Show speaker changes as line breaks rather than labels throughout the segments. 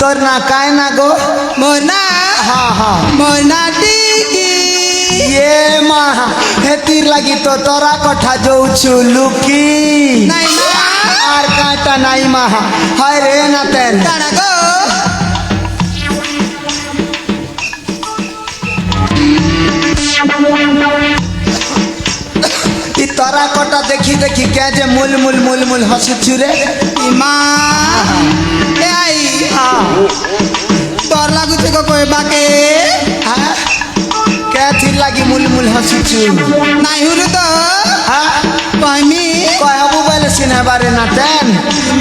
তোর না কায় না গো
মোর না
হ্যাঁ হ্যাঁ
মোর না টিকি
ये মা হেতির লাগি তো তোরা কথা যাউছু লুকি
নাই মা
আর কাটা নাই মা হায় রে না তেন
কানা গো
ই তোরা কটা দেখি দেখি কে যে মুল মুল মুল মুল হসুছু রে
মা এ আই তোর লাগুছে গো কই বাকে
হ্যাঁ কে থির লাগি মুল মুল হসুছু
নাই হুরু তো
হ্যাঁ
কইমি
কয় হবু বলে সিনেবারে না তেন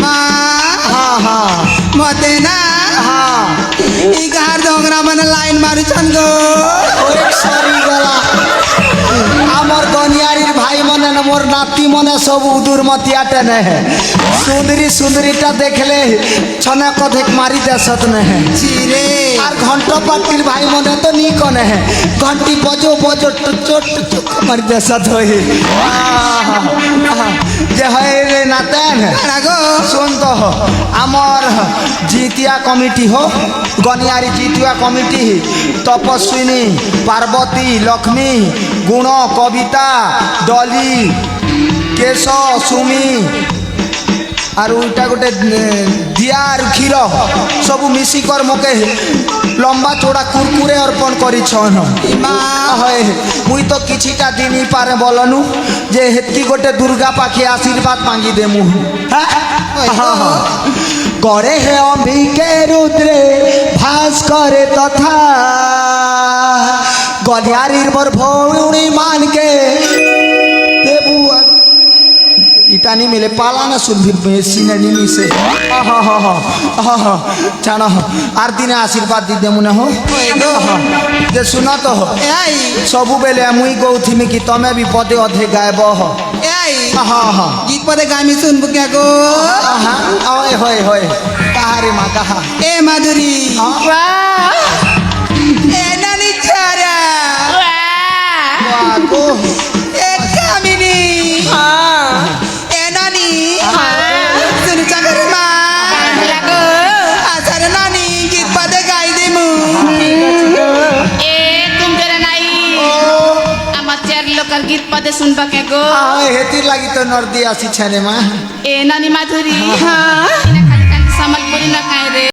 মা
হ্যাঁ হ্যাঁ
মতে না
হ্যাঁ
ই গার ডোংরা মানে লাইন মারুছন গো
ওরে সরি গলা আমার গনিয়ারির ভাই মনে না মোর নাতি মনে সব উদুর মতিয়াটে নে সুন্দরী সুন্দরীটা দেখলে ছনে কথেক মারি দেশত নে
চিরে
আর ঘন্ট পাটির ভাই মনে তো নি কনে ঘন্টি বজো বজো চোট চোখ মারি দেশত হই যে হয় রে নাতেন
কানা গো
শুন তো আমার জিতিয়া কমিটি হো গনিয়ারি জিতিয়া কমিটি তপস্বিনী পার্বতী লক্ষ্মী গুণ কবিতা ডলি কেশ সুমি আর ওইটা গোটে দিয়া আর ক্ষীর সবু মিশিকর মোকে লম্বা চোড়া কুরকুরে অর্পণ করিছন
মা
হয় মুই তো কিছিটা দিনই পারে বলনু যে হেতকি গোটে দুর্গা পাখি আশীর্বাদ মাগি দেমু করে হে অম্বিকে রুদ্রে ভাস করে তথা গলিয়ারির মোর ভৌণী মানকে দেবু ইটা নি মিলে পালানা শুনবি সিনে নিমিশে জান আর দিনে আশীর্বাদ দিদে মনে হো যে শুন তো
এই
সবু বেলে মুই গৌথিমি কি তমে বি পদে অধে গায়ব
এই
হ্যাঁ
গীত পদে গামি শুনবো কে গো
হয় হয় হয় কাহারে মা কাহা
এ মাধুরী এ নানি ছাড়া
গো
এ কামিনী এ নানি শুনি চাকরি মা আসারে নানি গীত পদে গাই দিমু
এ তুম জরা নাই আমার চার লোকাল গীত পদে শুনবা কে গো
হেতির লাগি তো নর্দি আসি ছেনে মা
এ নানি মাধুরী খালি খালি সামাল করি না খাই রে